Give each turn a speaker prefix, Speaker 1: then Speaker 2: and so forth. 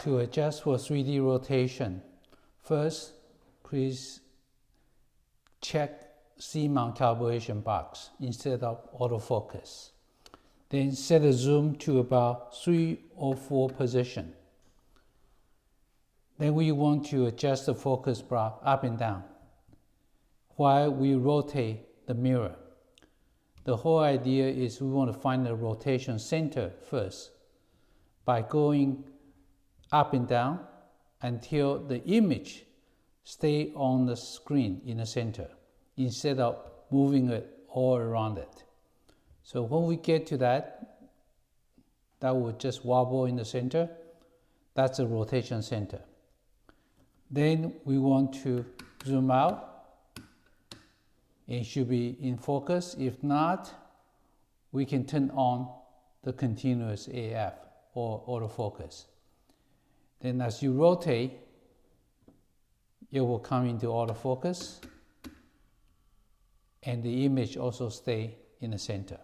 Speaker 1: To adjust for 3D rotation, first, please check C-mount calibration box instead of autofocus. Then set the zoom to about 3 or 4 position. Then we want to adjust the focus block up and down while we rotate the mirror. The whole idea is we want to find the rotation center first by going up and down until the image stay on the screen in the center instead of moving it all around it. So when we get to that will just wobble in the center. That's the rotation center. Then we want to zoom out. It should be in focus. If not, we can turn on the continuous AF or autofocus. Then as you rotate, it will come into autofocus and the image also stay in the center.